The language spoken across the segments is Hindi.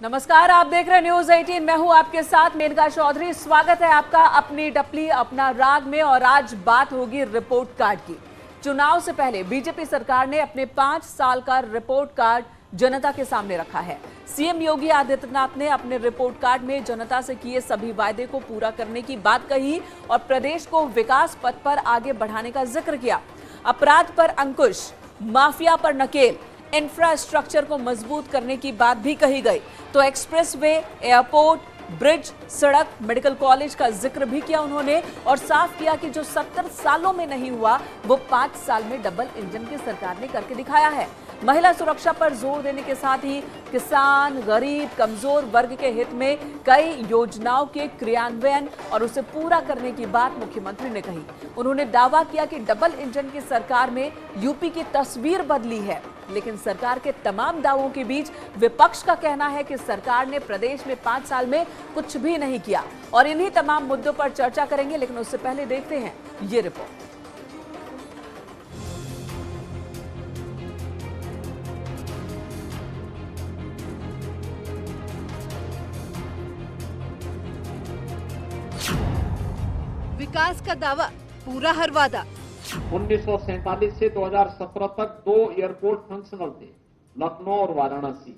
नमस्कार, आप देख रहे हैं न्यूज 18। मैं हूं आपके साथ मेनका चौधरी। स्वागत है आपका अपनी डपली अपना राग में। और आज बात होगी रिपोर्ट कार्ड की। चुनाव से पहले बीजेपी सरकार ने अपने 5 साल का रिपोर्ट कार्ड जनता के सामने रखा है। सीएम योगी आदित्यनाथ ने अपने रिपोर्ट कार्ड में जनता से किए सभी वायदे को पूरा करने की बात कही और प्रदेश को विकास पथ पर आगे बढ़ाने का जिक्र किया। अपराध पर अंकुश, माफिया पर नकेल, इंफ्रास्ट्रक्चर को मजबूत करने की बात भी कही गई। तो एक्सप्रेसवे, एयरपोर्ट, ब्रिज, सड़क, मेडिकल कॉलेज का जिक्र भी किया उन्होंने और साफ किया कि जो 70 सालों में नहीं हुआ वो 5 साल में डबल इंजन की सरकार ने करके दिखाया है। महिला सुरक्षा पर जोर देने के साथ ही किसान, गरीब, कमजोर वर्ग के हित में कई योजनाओं के क्रियान्वयन और उसे पूरा करने की बात मुख्यमंत्री ने कही। उन्होंने दावा किया कि डबल इंजन की सरकार में यूपी की तस्वीर बदली है। लेकिन सरकार के तमाम दावों के बीच विपक्ष का कहना है कि सरकार ने प्रदेश में 5 साल में कुछ भी नहीं किया। और इन्हीं तमाम मुद्दों पर चर्चा करेंगे, लेकिन उससे पहले देखते हैं ये रिपोर्ट। विकास का दावा, पूरा हर वादा। 1947 से 2017 तक 2 एयरपोर्ट फंक्शनल थे, लखनऊ और वाराणसी।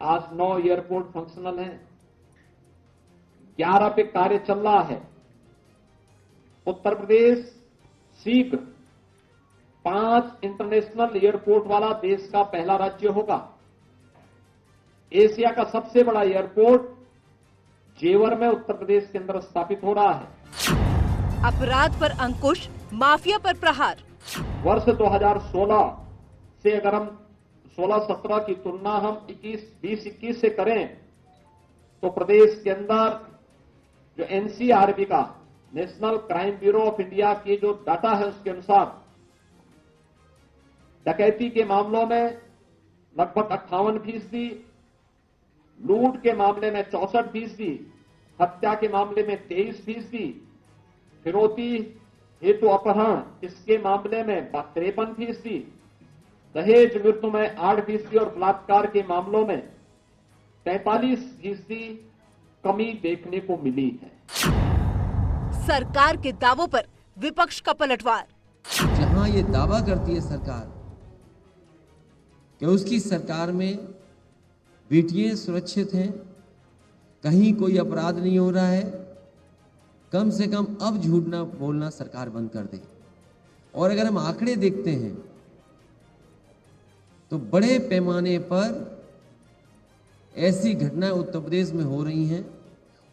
आज 9 एयरपोर्ट फंक्शनल हैं, 11 पे कार्य चल रहा है। उत्तर प्रदेश शीघ्र 5 इंटरनेशनल एयरपोर्ट वाला देश का पहला राज्य होगा। एशिया का सबसे बड़ा एयरपोर्ट जेवर में उत्तर प्रदेश के अंदर स्थापित हो रहा है। अपराध पर अंकुश, माफिया पर प्रहार। वर्ष 2016 से अगर हम 16-17 की तुलना हम 20-21 से करें तो प्रदेश के अंदर जो एनसीआरबी का, national crime bureau of India की जो डाटा है उसके अनुसार डकैती के मामलों में लगभग 58%, लूट के मामले में 64%, हत्या के मामले में 23%, फिरौती हेतु अपहरण इसके मामले में 53%, दहेज मृत्यु में 8% और बलात्कार के मामलों में 43% कमी देखने को मिली है। सरकार के दावों पर विपक्ष का पलटवार। जहां ये दावा करती है सरकार कि उसकी सरकार में बेटियां सुरक्षित हैं, कहीं कोई अपराध नहीं हो रहा है, कम से कम अब झूठ ना बोलना सरकार बंद कर दे। और अगर हम आंकड़े देखते हैं तो बड़े पैमाने पर ऐसी घटनाएं उत्तर प्रदेश में हो रही हैं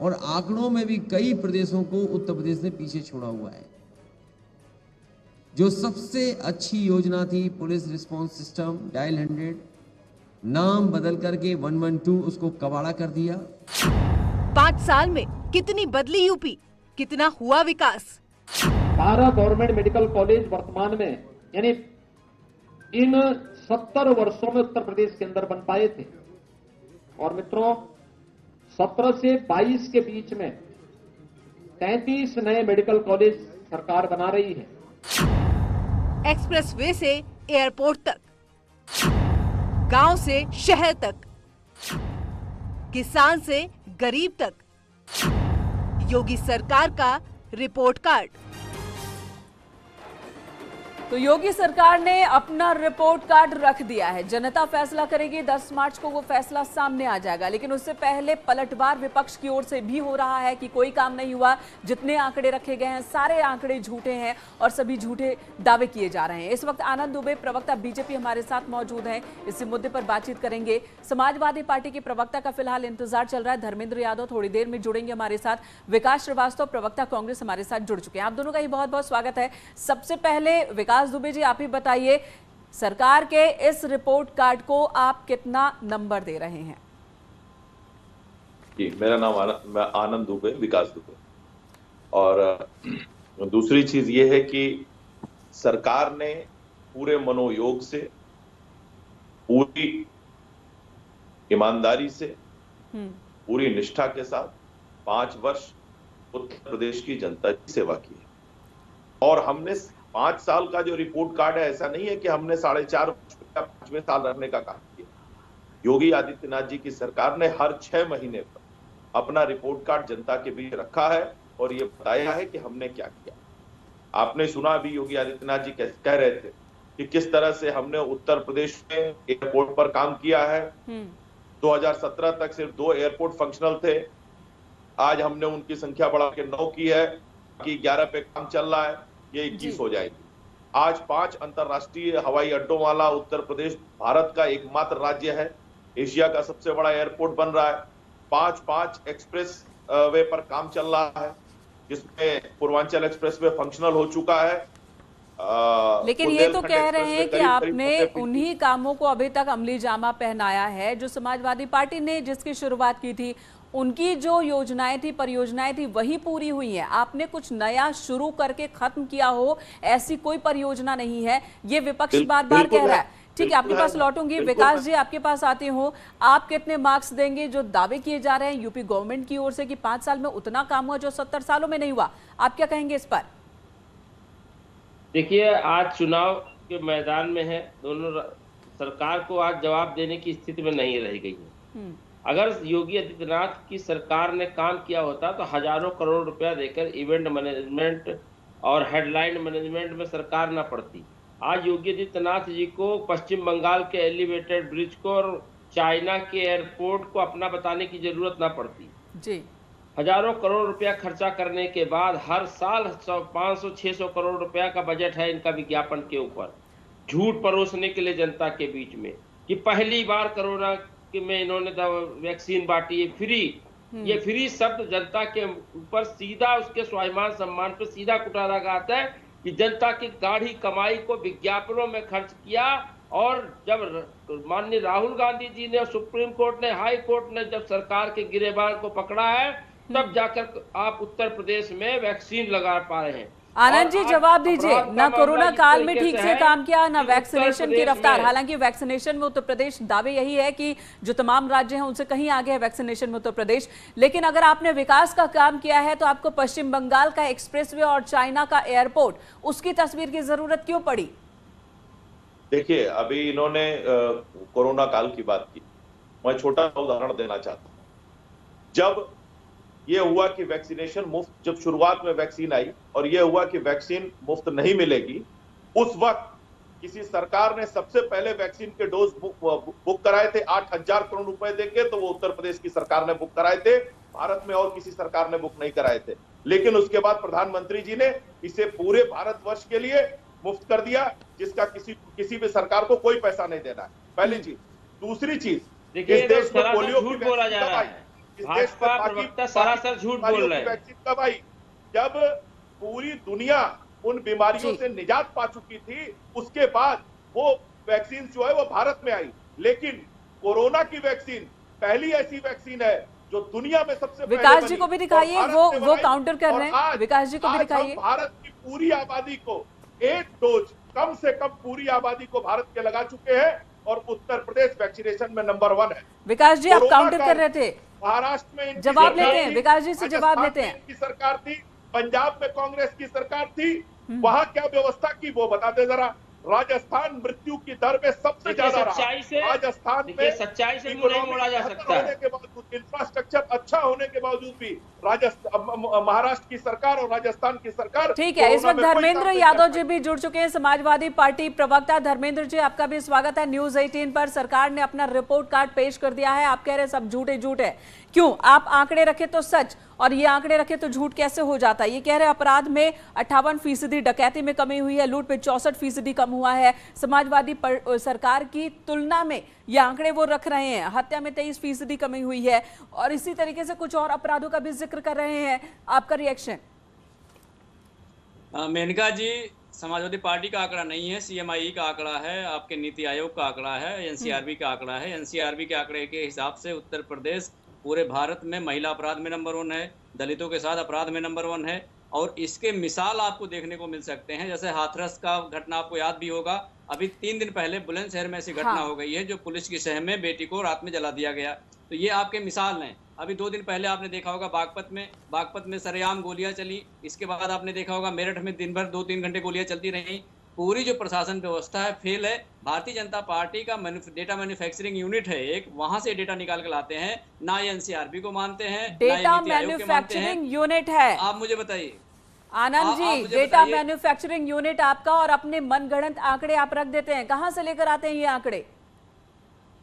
और आंकड़ों में भी कई प्रदेशों को उत्तर प्रदेश ने पीछे छोड़ा हुआ है। जो सबसे अच्छी योजना थी पुलिस रिस्पांस सिस्टम डायल 100, नाम बदल करके 112 उसको कबाड़ा कर दिया। 5 साल में कितनी बदली यूपी, कितना हुआ विकास। 12 गवर्नमेंट मेडिकल कॉलेज वर्तमान में यानी इन 70 वर्षों में उत्तर प्रदेश के अंदर बन पाए थे। और मित्रों 17 से 22 के बीच में 33 नए मेडिकल कॉलेज सरकार बना रही है। एक्सप्रेसवे से एयरपोर्ट तक, गांव से शहर तक, किसान से गरीब तक, योगी सरकार का रिपोर्ट कार्ड। तो योगी सरकार ने अपना रिपोर्ट कार्ड रख दिया है। जनता फैसला करेगी, 10 मार्च को वो फैसला सामने आ जाएगा। लेकिन उससे पहले पलटवार विपक्ष की ओर से भी हो रहा है कि कोई काम नहीं हुआ, जितने आंकड़े रखे गए हैं सारे आंकड़े झूठे हैं और सभी झूठे दावे किए जा रहे हैं। इस वक्त आनंद दुबे, प्रवक्ता बीजेपी, हमारे साथ मौजूद हैं। इसी मुद्दे पर बातचीत करेंगे। समाजवादी पार्टी के प्रवक्ता का फिलहाल इंतजार चल रहा है। धर्मेंद्र यादव थोड़ी देर में जुड़ेंगे हमारे साथ। विकास श्रीवास्तव, प्रवक्ता कांग्रेस, हमारे साथ जुड़ चुके हैं। आप दोनों का ही बहुत बहुत स्वागत है। सबसे पहले विकास दुबे जी, आप ही बताइए, सरकार के इस रिपोर्ट कार्ड को आप कितना नंबर दे रहे हैं? जी, मेरा नाम मैं आनंद दुबे, विकास दुबे। और दूसरी चीज ये है कि सरकार ने पूरे मनोयोग से, पूरी ईमानदारी से, पूरी निष्ठा के साथ 5 वर्ष उत्तर प्रदेश की जनता की सेवा की है। और हमने 5 साल का जो रिपोर्ट कार्ड है, ऐसा नहीं है कि हमने 4.5 वर्ष का 5वें साल रखने का काम किया। योगी आदित्यनाथ जी की सरकार ने हर 6 महीने पर अपना रिपोर्ट कार्ड जनता के बीच रखा है और ये बताया है कि हमने क्या किया। आपने सुना अभी योगी आदित्यनाथ जी कह रहे थे कि किस तरह से हमने उत्तर प्रदेश में एयरपोर्ट पर काम किया है। 2017 तक सिर्फ 2 एयरपोर्ट फंक्शनल थे, आज हमने उनकी संख्या बढ़ा के 9 की है, बाकी 11 पे काम चल रहा है, ये 21 हो जाएगी। आज 5 अंतरराष्ट्रीय हवाई अड्डों वाला उत्तर प्रदेश भारत का एकमात्र राज्य है, एशिया का सबसे बड़ा एयरपोर्ट बन रहा है। 5 एक्सप्रेस वे पर काम चल रहा है, जिसमें पूर्वांचल एक्सप्रेस वे फंक्शनल हो चुका है। लेकिन ये तो कह रहे हैं कि आपने उन्हीं कामों को अभी तक अमली जामा पहनाया है जो समाजवादी पार्टी ने जिसकी शुरुआत की थी। उनकी जो योजनाएं थी, परियोजनाएं थी, वही पूरी हुई हैं। आपने कुछ नया शुरू करके खत्म किया हो ऐसी कोई परियोजना नहीं है, ये विपक्ष बार बार कह रहा है। ठीक है, आपके पास लौटूंगी। विकास जी, आपके पास आती हूँ। आप कितने मार्क्स देंगे जो दावे किए जा रहे हैं यूपी गवर्नमेंट की ओर से कि 5 साल में उतना काम हुआ जो 70 सालों में नहीं हुआ? आप क्या कहेंगे इस पर? देखिए, आज चुनाव के मैदान में है, दोनों सरकार को आज जवाब देने की स्थिति में नहीं रह गई है। अगर योगी आदित्यनाथ की सरकार ने काम किया होता तो हजारों करोड़ रुपया देकर इवेंट मैनेजमेंट और हेडलाइन मैनेजमेंट में सरकार ना पड़ती। आज योगी आदित्यनाथ जी को पश्चिम बंगाल के एलिवेटेड ब्रिज को और चाइना के एयरपोर्ट को अपना बताने की जरूरत ना पड़ती जी। हजारों करोड़ रुपया खर्चा करने के बाद हर साल 500-600 करोड़ रुपया का बजट है इनका विज्ञापन के ऊपर, झूठ परोसने के लिए जनता के बीच में कि पहली बार कोरोना में इन्होंने वैक्सीन बांटी है फ्री। ये फ्री शब्द जनता के ऊपर सीधा उसके स्वाभिमान सम्मान पर सीधा कुटारा गाता है कि जनता की गाढ़ी कमाई को विज्ञापनों में खर्च किया। और जब माननीय राहुल गांधी जी ने, सुप्रीम कोर्ट ने, हाई कोर्ट ने जब सरकार के गिरेबान को पकड़ा है, तब जाकर आप उत्तर प्रदेश में वैक्सीन लगा पा रहे हैं। आनंद जी, जवाब दीजिए। ना कोरोना काल में ठीक से काम किया, ना वैक्सीनेशन की रफ्तार। हालांकि वैक्सीनेशन में उत्तर प्रदेश, दावे यही है कि जो तमाम राज्य हैं उनसे कहीं आगे है वैक्सीनेशन में उत्तर प्रदेश। लेकिन अगर आपने विकास का काम किया है तो आपको पश्चिम बंगाल का एक्सप्रेसवे और चाइना का एयरपोर्ट, उसकी तस्वीर की जरूरत क्यों पड़ी? देखिए, अभी इन्होंने कोरोना काल की बात की, मैं छोटा सा उदाहरण देना चाहता हूं। जब ये हुआ कि वैक्सीनेशन मुफ्त, जब शुरुआत में वैक्सीन आई और ये हुआ कि वैक्सीन मुफ्त नहीं मिलेगी, उस वक्त किसी सरकार ने सबसे पहले वैक्सीन के डोज बुक कराए थे 8,000 करोड़ रुपए देके, तो वो उत्तर प्रदेश की सरकार ने बुक कराए थे, भारत में और किसी सरकार ने बुक नहीं कराए थे। लेकिन उसके बाद प्रधानमंत्री जी ने इसे पूरे भारतवर्ष के लिए मुफ्त कर दिया, जिसका किसी भी सरकार को कोई पैसा नहीं देना है, पहली चीज। दूसरी चीज, इस देश में पोलियो की बोला जा रहा है, भाजपा प्रवक्ता सरासर झूठ बोल रहे हैं। वैक्सीन कब आई? जब पूरी दुनिया उन बीमारियों से निजात पा चुकी थी, उसके बाद वो वैक्सीन जो है वो भारत में आई। लेकिन कोरोना की वैक्सीन पहली ऐसी वैक्सीन है जो दुनिया में सबसे पहले विकास जी को भी दिखाइए, वो काउंटर कर रहे हैं। विकास जी को भी दिखाइए। भारत की पूरी आबादी को एक डोज, कम से कम पूरी आबादी को भारत के लगा चुके हैं और उत्तर प्रदेश वैक्सीनेशन में नंबर 1 है। विकास जी, आप काउंटर कर रहे थे, महाराष्ट्र में जवाब लेते हैं। विकास जी से जवाब लेते हैं। की सरकार थी, पंजाब में कांग्रेस की सरकार थी, वहां क्या व्यवस्था की वो बताते जरा। राजस्थान मृत्यु की दर में सबसे ज्यादा रहा। राजस्थान में सच्चाई से मुंह नहीं मोड़ा जा सकता होने के बावजूद, इंफ्रास्ट्रक्चर अच्छा होने के बावजूद भी महाराष्ट्र की सरकार और राजस्थान की सरकार। ठीक है, इस वक्त धर्मेंद्र यादव जी भी जुड़ चुके हैं, समाजवादी पार्टी प्रवक्ता। धर्मेंद्र जी, आपका भी स्वागत है न्यूज 18 पर। सरकार ने अपना रिपोर्ट कार्ड पेश कर दिया है, आप कह रहे हैं सब झूठ है। क्यों? आप आंकड़े रखे तो सच और ये आंकड़े रखे तो झूठ कैसे हो जाता है? ये कह रहे अपराध में 58%, डकैती में कमी हुई है, लूट पे 64% कम हुआ है। समाजवादी सरकार की तुलना में ये आंकड़े वो रख रहे हैं। हत्या में 23% कमी हुई है और इसी तरीके से कुछ और अपराधों का भी जिक्र कर रहे हैं। आपका रिएक्शन? मेनका जी, समाजवादी पार्टी का आंकड़ा नहीं है, CMI का आंकड़ा है, आपके नीति आयोग का आंकड़ा है, NCRB का आंकड़ा है। NCRB के आंकड़े के हिसाब से उत्तर प्रदेश पूरे भारत में महिला अपराध में नंबर 1 है, दलितों के साथ अपराध में नंबर 1 है। और इसके मिसाल आपको देखने को मिल सकते हैं, जैसे हाथरस का घटना आपको याद भी होगा। अभी 3 दिन पहले बुलंदशहर में ऐसी घटना हो गई है जो पुलिस की शह में बेटी को रात में जला दिया गया। तो ये आपके मिसाल हैं। अभी 2 दिन पहले आपने देखा होगा बागपत में सरेआम गोलियां चली। इसके बाद आपने देखा होगा मेरठ में दिन भर 2-3 घंटे गोलियां चलती रहीं। पूरी जो प्रशासन व्यवस्था है फेल है। भारतीय जनता पार्टी का डेटा मैन्युफैक्चरिंग यूनिट है एक, वहां से डेटा निकाल कर लाते हैं, ना ये एनसीआरबी को मानते हैं, ना ये डेटा नीति आयोग के मानते हैं। मैन्युफैक्चरिंग यूनिट है। आप मुझे बताइए आनंद जी, मुझे डेटा बताइए। मैन्युफैक्चरिंग यूनिट आपका, और अपने मनगढ़ंत आंकड़े आप रख देते हैं, कहां से लेकर आते हैं ये आंकड़े?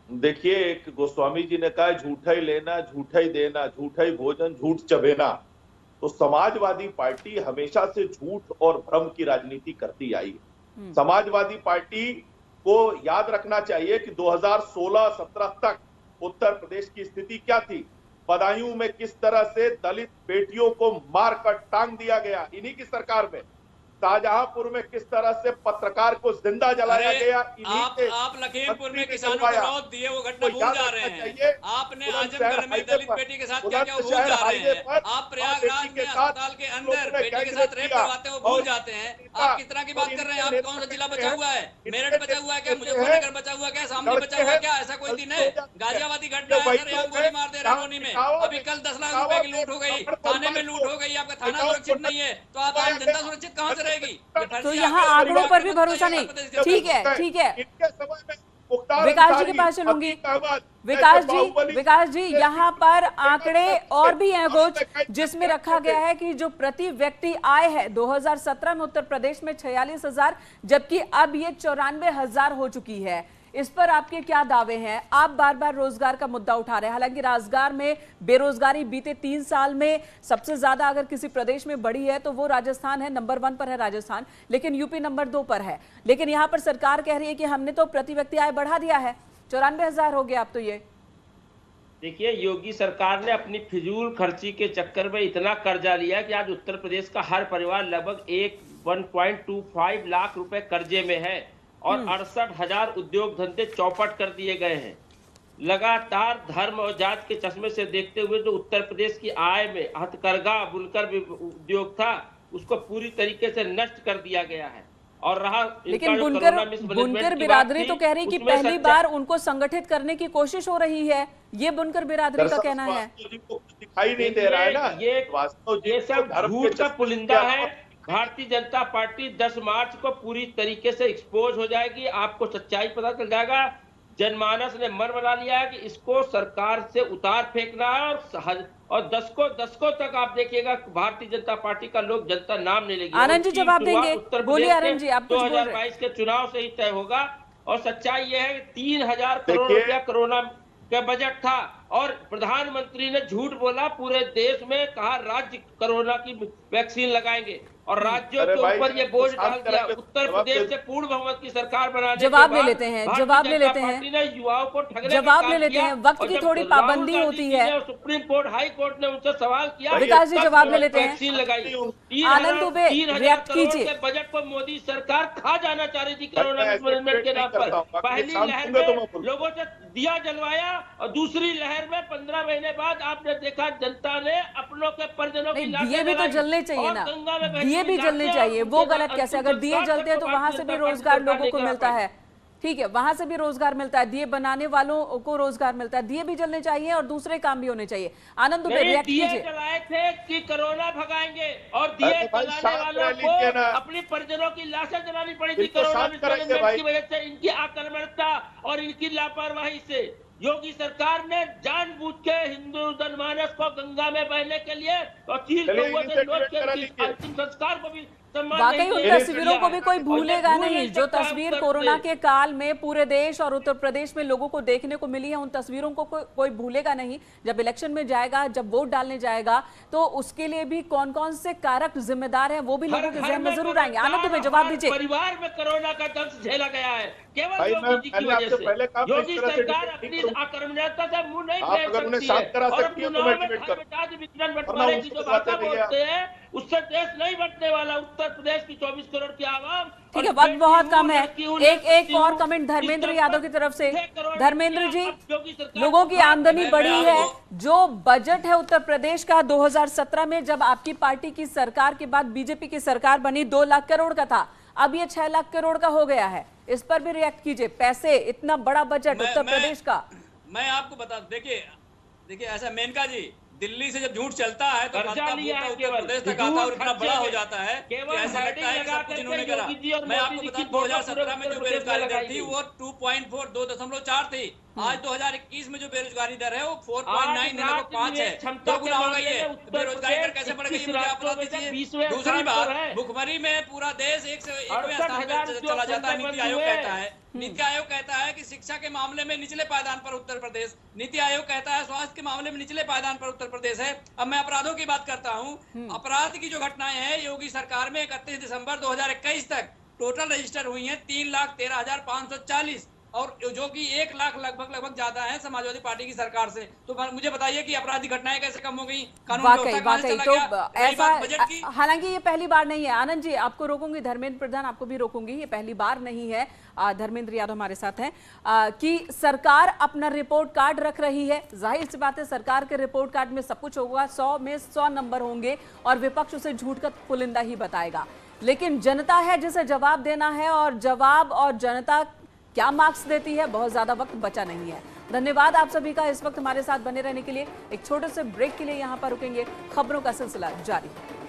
देखिए, एक गोस्वामी जी ने कहा झूठा ही लेना, झूठा ही देना, झूठा ही भोजन, झूठ चबेना। तो समाजवादी पार्टी हमेशा से झूठ और भ्रम की राजनीति करती आई है। समाजवादी पार्टी को याद रखना चाहिए कि 2016-17 तक उत्तर प्रदेश की स्थिति क्या थी। बदायूं में किस तरह से दलित बेटियों को मारकर टांग दिया गया इन्हीं की सरकार में। शाहजहांपुर में किस तरह से पत्रकार को जिंदा जलाया गया इन्हीं के। आप लखीमपुर में किसानों को मौत दिए वो घटना भूल जा रहे हैं। आपने आजमगढ़ में दलित बेटी के साथ क्या क्या भूल जा रहे हैं। आप प्रयागराज में अस्पताल के अंदर बेटी के साथ रेप करवाते हैं वो भूल जाते हैं। आप किस तरह की बात कर रहे हैं? आप कौन सा जिला बचा हुआ है? मेरठ बचा हुआ है क्या? मुजफ्फरनगर बचा हुआ है क्या? शामली बचा हुआ है क्या? ऐसा कोई दिन है? गाजियाबादी घटना है सर, यहाँ गोली मार दे रामोनी में। अभी कल 10 लाख रुपए की लूट हो गई, थाने में लूट हो गई, आपका थाना सुरक्षित नहीं है, तो आप आम जनता सुरक्षित कहां से? तो यहाँ आंकड़ों पर भी भरोसा नहीं। ठीक है, ठीक है, विकास जी के पास चलूंगी। विकास जी, यहाँ पर आंकड़े और भी हैं कुछ, जिसमें रखा गया है कि जो प्रति व्यक्ति आय है 2017 में उत्तर प्रदेश में 46,000, जबकि अब ये 94,000 हो चुकी है। इस पर आपके क्या दावे हैं? आप बार बार रोजगार का मुद्दा उठा रहे हैं, हालांकि रोजगार में बेरोजगारी बीते 3 साल में सबसे ज्यादा अगर किसी प्रदेश में बढ़ी है तो वो राजस्थान है, नंबर 1 पर है राजस्थान, लेकिन यूपी नंबर 2 पर है। लेकिन यहाँ पर सरकार कह रही है कि हमने तो प्रति व्यक्ति आय बढ़ा दिया है, 94,000 हो गया अब तो ये। देखिए, योगी सरकार ने अपनी फिजूल खर्ची के चक्कर में इतना कर्जा लिया कि आज उत्तर प्रदेश का हर परिवार लगभग 1.25 लाख रुपए कर्जे में है और 68,000 उद्योग धंधे चौपट कर दिए गए हैं। लगातार धर्म और जात के चश्मे से देखते हुए जो उत्तर प्रदेश की आय में हथकरघा बुनकर उद्योग था उसको पूरी तरीके से नष्ट कर दिया गया है। और रहा लेकिन बुनकर बिरादरी तो कह रही कि पहली बार उनको संगठित करने की कोशिश हो रही है, ये बुनकर बिरादरी का कहना है। दिखाई नहीं दे रहा है ना, ये सब झूठ का पुलिंदा है। भारतीय जनता पार्टी 10 मार्च को पूरी तरीके से एक्सपोज हो जाएगी, आपको सच्चाई पता चल जाएगा। जनमानस ने मन बना लिया है कि इसको सरकार से उतार फेंकना है और दशकों तक आप देखिएगा भारतीय जनता पार्टी का लोग जनता नाम नहीं लेगी। आनंद जी जवाब देंगे, बोलिए आनंद जी, आप 2022 के चुनाव से ही तय होगा। और सच्चाई यह है कि 3,000 करोड़ रुपया कोरोना का बजट था और प्रधानमंत्री ने झूठ बोला, पूरे देश में कहा राज्य कोरोना की वैक्सीन लगाएंगे और राज्यों के ऊपर ये बोझ डाल दिया। उत्तर प्रदेश से पूर्ण बहुमत की सरकार बनाने जवाब ले लेते हैं, जवाब ले लेते हैं, युवाओं को ठगने जवाब ले लेते हैं। वक्त की थोड़ी पाबंदी होती है, सुप्रीम कोर्ट, हाई कोर्ट ने उनसे सवाल किया। विकास जी जवाब ले लेते हैं। वैक्सीन लगाई, आनंद दुबे रिएक्ट कीजिए। बजट को मोदी सरकार खा जाना चाह रही थी कोरोना मैनेजमेंट के नाम पर। पहली लहर में लोगों से दिया जलवाया और दूसरी लहर में 15 महीने बाद आपने देखा जनता ने अपनों के परिजनों की दिए भी तो जलने चाहिए ना, दिए भी जलने चाहिए, वो गलत कैसे? अगर दिए जलते हैं तो वहां से भी रोजगार लोगों को मिलता है, ठीक है, वहां से भी रोजगार मिलता है, दिए बनाने वालों को रोजगार मिलता है, दिए भी जलने चाहिए और दूसरे काम भी होने चाहिए। आनंद दुबे रिएक्ट कीजिए। दिए जलाए थे कि कोरोना भगाएंगे और दिए जलाने वालों को अपनी परिजनों की लाशें जलानी पड़ी थी कोरोना मैनेजमेंट की वजह से, इनकी आक्रामकता और इनकी लापरवाही से। योगी सरकार ने जानबूझ के हिंदू जनमानस को गंगा में बहने के लिए और चील कौवे से नोच के अंतिम संस्कार को भी वाकई उन तस्वीरों को भी कोई भूलेगा नहीं, जो तस्वीर कोरोना के काल में पूरे देश और उत्तर प्रदेश में लोगों को देखने को मिली है, उन तस्वीरों को कोई भूलेगा नहीं। जब इलेक्शन में जाएगा, जब वोट डालने जाएगा, तो उसके लिए भी कौन कौन से कारक जिम्मेदार हैं वो भी लोगों के जहन में जरूर आएंगे। आनंद तुम्हें जवाब दीजिए। परिवार में कोरोना का दर्द झेला गया है केवल योगी जी की वजह से। योगी सरकार अपनी आक्रामकता से मुंह नहीं फेर सकती है और वितरण बंटवारे की जो भाषा बोलते हैं उससे देश नहीं बंटने वाला। उत्तर प्रदेश की 24 करोड़ की आवाम। ठीक है, वक्त बहुत कम है। एक और कमेंट धर्मेंद्र यादव की तरफ से। धर्मेंद्र जी, लोगों की आमदनी बढ़ी है, जो बजट है उत्तर प्रदेश का 2017 में जब आपकी पार्टी की सरकार के बाद बीजेपी की सरकार बनी 2 लाख करोड़ का था, अब ये 6 लाख करोड़ का हो गया है। इस पर भी रिएक्ट कीजिए। पैसे, इतना बड़ा बजट उत्तर प्रदेश का। मैं आपको बता, देखिए ऐसा, मेनका जी दिल्ली से जब झूठ चलता है तो कर्जा भाजपा लिया पूरा है उत्तर केवल, प्रदेश तक आता है और इतना बड़ा हो जाता है कि केवल ऐसा लगता है कि सब कुछ इन्होंने करा। मैं आपको बता दूं 2017 में जो बेरोजगारी दर थी वो 2.4 थी। आज 2021 में जो बेरोजगारी दर है वो 4.9 लगभग 5 है, 2 गुना हो गई है। बेरोजगारी दर कैसे बढ़ गई है मुझे आप बता दीजिए। दूसरी बात, भुखमरी में पूरा देश 1वें स्थान पर चला जाता है। नीति आयोग कहता है, नीति आयोग कहता है कि शिक्षा के मामले में निचले पायदान पर उत्तर प्रदेश, नीति आयोग कहता है स्वास्थ्य के मामले में निचले पायदान पर उत्तर प्रदेश है। अब मैं अपराधों की बात करता हूं। अपराध की जो घटनाएं हैं योगी सरकार में 31 दिसंबर 2021 तक टोटल रजिस्टर हुई हैं 3,13,540 और जो कि 1 लाख लगभग ज्यादा है समाजवादी पार्टी की सरकार से। तो मुझे बताइए कि अपराधी घटनाएं कैसे कम हो गई, कानून व्यवस्था कहां से चला गया? ऐसा बजट की हालांकि ये पहली बार नहीं है। आनंद जी आपको रोकूंगी, धर्मेंद्र प्रधान आपको भी रोकूंगी, ये पहली बार नहीं है, धर्मेंद्र यादव हमारे साथ हैं, कि सरकार अपना रिपोर्ट कार्ड रख रही है। जाहिर सी बात है सरकार के रिपोर्ट कार्ड में सब कुछ होगा, 100 में 100 नंबर होंगे और विपक्ष उसे झूठ का पुलिंदा ही बताएगा। लेकिन जनता है जिसे जवाब देना है और जवाब और जनता क्या मार्क्स देती है, बहुत ज्यादा वक्त बचा नहीं है। धन्यवाद आप सभी का इस वक्त हमारे साथ बने रहने के लिए। एक छोटे से ब्रेक के लिए यहां पर रुकेंगे, खबरों का सिलसिला जारी है।